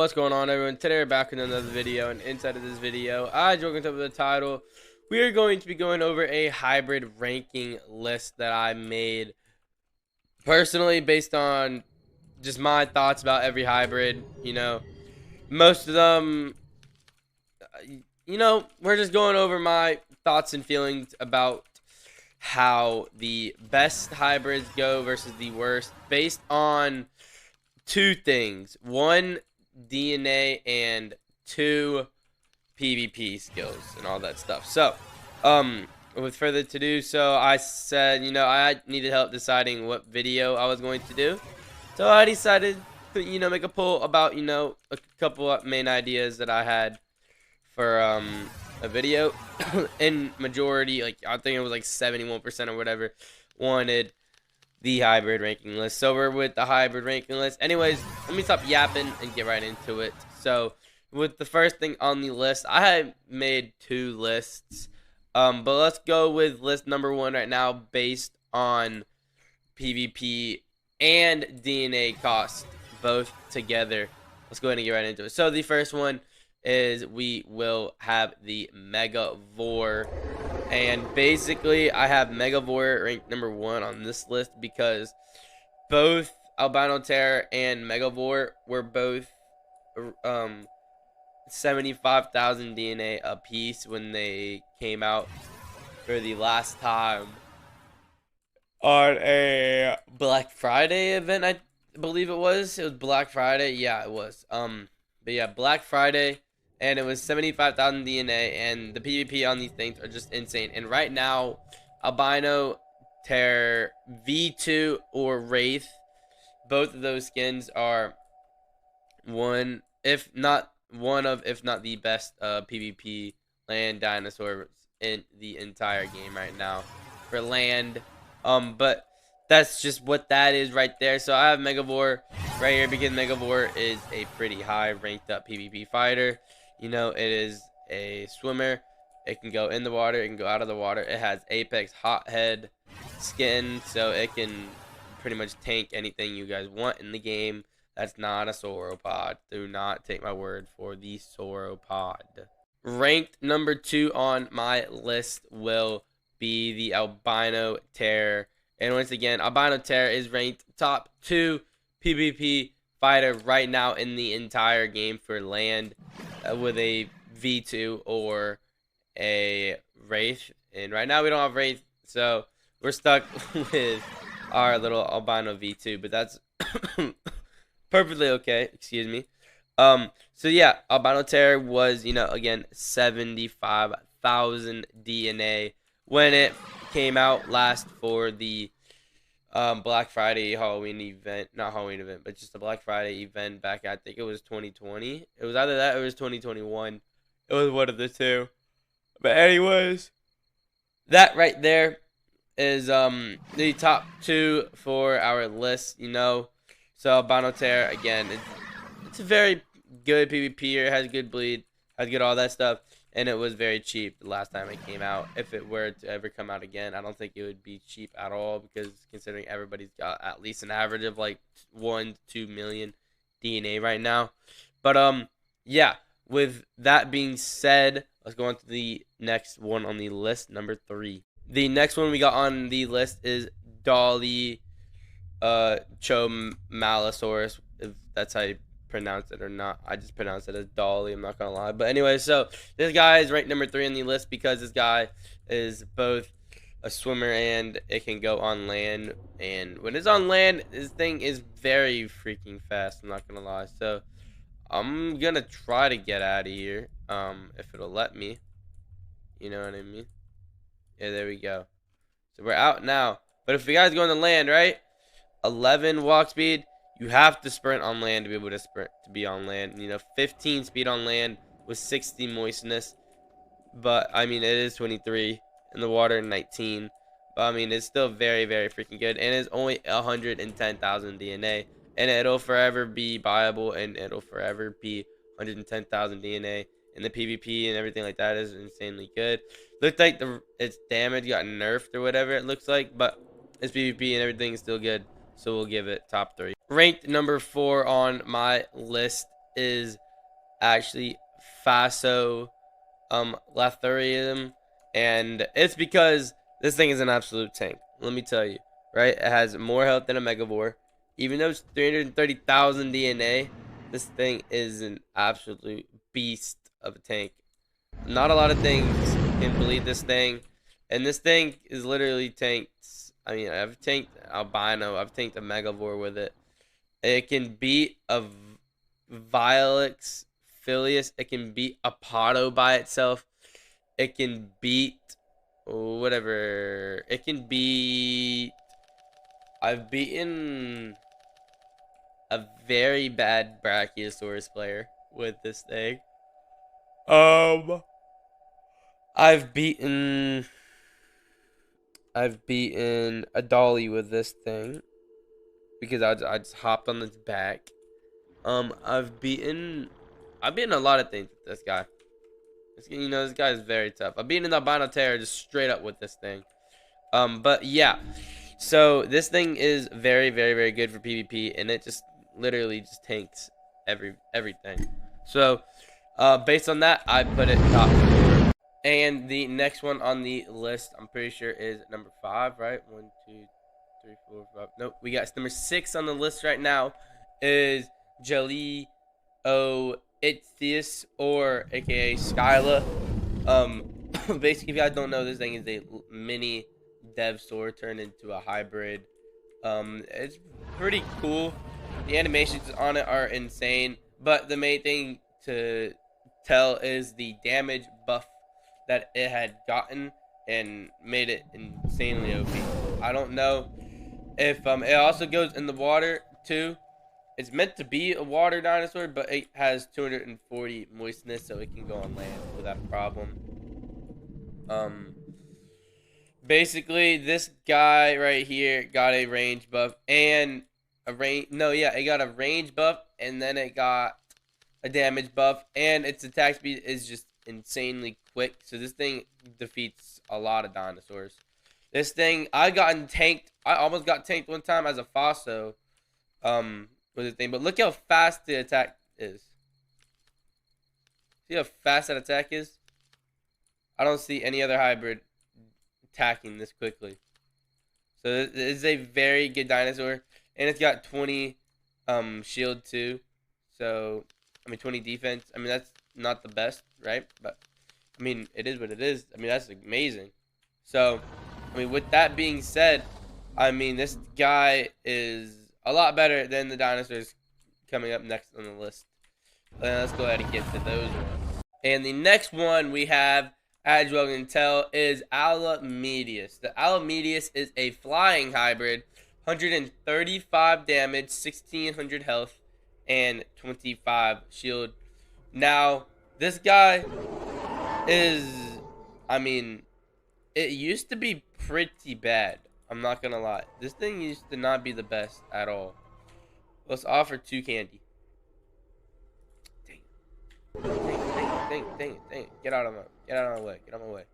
What's going on, everyone? Today we're back with another video, and inside of this video, I joke up with the title. We are going to be going over a hybrid ranking list that I made personally based on just my thoughts about every hybrid. Most of them, we're just going over my thoughts and feelings about how the best hybrids go versus the worst based on two things. One, DNA, and two, PvP skills and all that stuff. So, with further ado, so I said, I needed help deciding what video I was going to do. So I decided to, make a poll about, a couple of main ideas that I had for a video. In majority, like I think it was like 71% or whatever, wanted the hybrid ranking list. So we're with the hybrid ranking list. Anyways, let me stop yapping and get right into it. So with the first thing on the list, I have made two lists. But let's go with list number one right now based on PvP and DNA cost both together. Let's go ahead and get right into it. So the first one is we will have the Megavore. And basically, I have Megavore ranked number one on this list because both Albino Terror and Megavore were both 75,000 DNA a piece when they came out for the last time on a Black Friday event. I believe it was. It was Black Friday. Yeah, it was. But yeah, Black Friday. And it was 75,000 DNA, and the PvP on these things are just insane. And right now, Albino Terror V2 or Wraith, both of those skins are if not the best PvP land dinosaurs in the entire game right now for land. But that's just what that is right there. So I have Megavore right here because Megavore is a pretty high ranked up PvP fighter. It is a swimmer. It can go in the water. It can go out of the water. It has Apex Hothead skin, so it can pretty much tank anything you guys want in the game. That's not a sauropod. Do not take my word for the sauropod. Ranked number two on my list will be the Albino Terror. And once again, Albino Terror is ranked top 2 PvP fighter right now in the entire game for land, with a V2 or a Wraith. And right now we don't have Wraith, so we're stuck with our little Albino V2, but that's perfectly okay. Excuse me. So yeah, Albino Terror was, again, 75,000 DNA when it came out last for the Black Friday Halloween event. Not Halloween event, but just the Black Friday event back, I think it was 2020. It was either that or it was 2021. It was one of the two. But anyways, that right there is the top two for our list, So Albino Terror, again, it's a very good PvPer, has good bleed, has good all that stuff. And it was very cheap the last time it came out. If it were to ever come out again, I don't think it would be cheap at all, because considering everybody's got at least an average of like 1 to 2 million DNA right now. But yeah, with that being said, let's go on to the next one on the list, number 3. The next one we got on the list is Dolly Chomalosaurus, if that's how you pronounce it or not. I just pronounce it as Dolly, I'm not gonna lie. But anyway, so this guy is ranked number 3 on the list because this guy is both a swimmer and it can go on land. And when it's on land, this thing is very freaking fast, I'm not gonna lie. So I'm gonna try to get out of here, if it'll let me, you know what I mean. Yeah, there we go. So we're out now. But if you guys go on the land, right, 11 walk speed, you have to sprint on land to be able to sprint to be on land. 15 speed on land with 60 moistness. But, I mean, it is 23 in the water, 19. But, I mean, it's still very, very freaking good. And it's only 110,000 DNA. And it'll forever be viable, and it'll forever be 110,000 DNA. And the PvP and everything like that is insanely good. Looks like its damage got nerfed or whatever it looks like. But its PvP and everything is still good. So we'll give it top 3. Ranked number 4 on my list is actually Faso Lathurium, and it's because this thing is an absolute tank. Let me tell you, right? It has more health than a Megavore. Even though it's 330,000 DNA, this thing is an absolute beast of a tank. Not a lot of things can believe this thing, and this thing is literally tanked. I mean, I've tanked Albino, I've tanked a Megavore with it. It can beat a Vilex Filius. It can beat a Pato by itself. It can beat whatever. It can beat. I've beaten a very bad Brachiosaurus player with this thing. Um, I've beaten. I've beaten a Dolly with this thing because I just hopped on its back. I've beaten a lot of things with this guy. This guy is very tough. I've beaten the Albino Terror just straight up with this thing. But yeah, so this thing is very, very, very good for PvP, and it just literally just tanks everything. So, based on that, I put it top 4. And the next one on the list, I'm pretty sure is number 5, right? 1, 2, 3, 4, 5. Nope, we got number 6 on the list right now. Is Jelly Ithius, or aka Skyla. Basically, if you guys don't know, this thing is a mini Devastaur turned into a hybrid. It's pretty cool. The animations on it are insane, but the main thing to tell is the damage buff that it had gotten and made it insanely OP. I don't know if it also goes in the water too. It's meant to be a water dinosaur, but it has 240 moistness, so it can go on land without a problem. Basically, this guy right here got a range buff and a range. No, yeah, it got a range buff, and then it got a damage buff, and its attack speed is just insanely quick. So this thing defeats a lot of dinosaurs. This thing, I almost got tanked one time as a Faso. With the thing, but look how fast the attack is. See how fast that attack is? I don't see any other hybrid attacking this quickly. So it is a very good dinosaur, and it's got 20 shield too. So I mean 20 defense. I mean that's not the best, right? But I mean it is what it is. I mean that's amazing. So I mean with that being said, I mean this guy is a lot better than the dinosaurs coming up next on the list. Let's go ahead and get to those ones. And the next one we have, as you all can tell, is Alamedius. The Alamedius is a flying hybrid, 135 damage, 1600 health, and 25 shield. Now, this guy is, I mean, it used to be pretty bad. I'm not gonna lie. This thing used to not be the best at all. Let's offer 2 candy. Dang it. Get out of my way.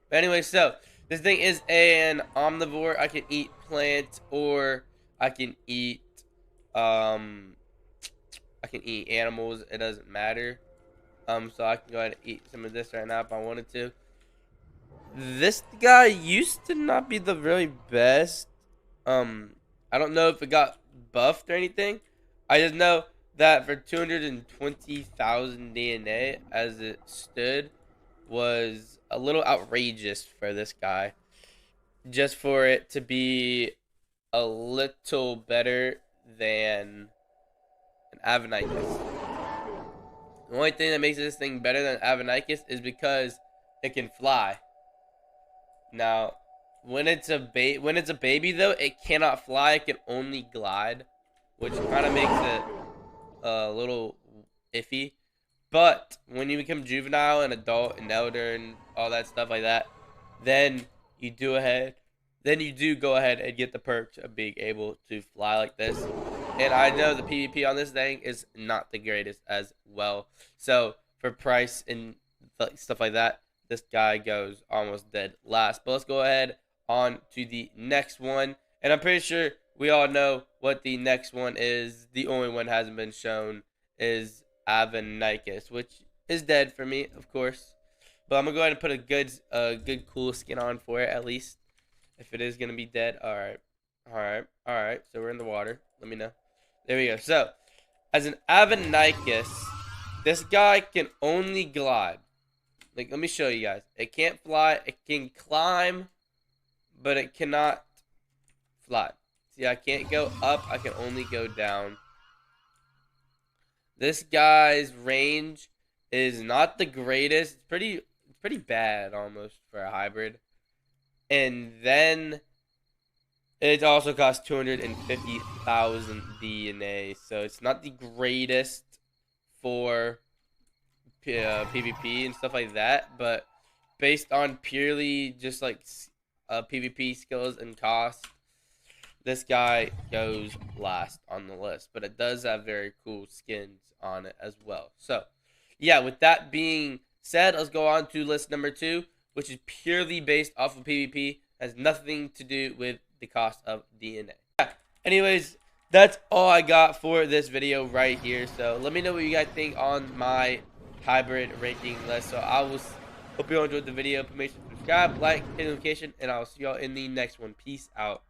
But anyway, so this thing is an omnivore. I can eat plants or I can eat animals. It doesn't matter. So I can go ahead and eat some of this right now if I wanted to. This guy used to not be the really best. I don't know if it got buffed or anything. I just know that for 220,000 DNA as it stood was a little outrageous for this guy. Just for it to be a little better than an Avanicus. The only thing that makes this thing better than Avanicus is because it can fly. Now, when it's a baby though, it cannot fly. It can only glide, which kind of makes it a little iffy. But when you become juvenile and adult and elder and all that stuff like that, then you do go ahead and get the perks of being able to fly like this. And I know the PvP on this thing is not the greatest as well. So for price and stuff like that, this guy goes almost dead last. But let's go ahead on to the next one. And I'm pretty sure we all know what the next one is. The only one hasn't been shown is Avanicus, which is dead for me, of course. But I'm gonna go ahead and put a good cool skin on for it, at least. If it is gonna be dead. Alright. So we're in the water. Let me know. There we go. So, as an Avanicus, this guy can only glide. Like, let me show you guys. It can't fly. It can climb, but it cannot fly. See, I can't go up. I can only go down. This guy's range is not the greatest. It's pretty bad almost for a hybrid. And then it also costs 250,000 DNA, so it's not the greatest for PvP and stuff like that. But based on purely just like PvP skills and cost, this guy goes last on the list. But it does have very cool skins on it as well. So yeah, with that being said, let's go on to list number 2, which is purely based off of PvP. Has nothing to do with the cost of DNA. Yeah. Anyways, that's all I got for this video right here. So let me know what you guys think on my hybrid ranking list. So I will hope you all enjoyed the video. Make sure to subscribe, like, hit the notification, and I'll see y'all in the next one. Peace out.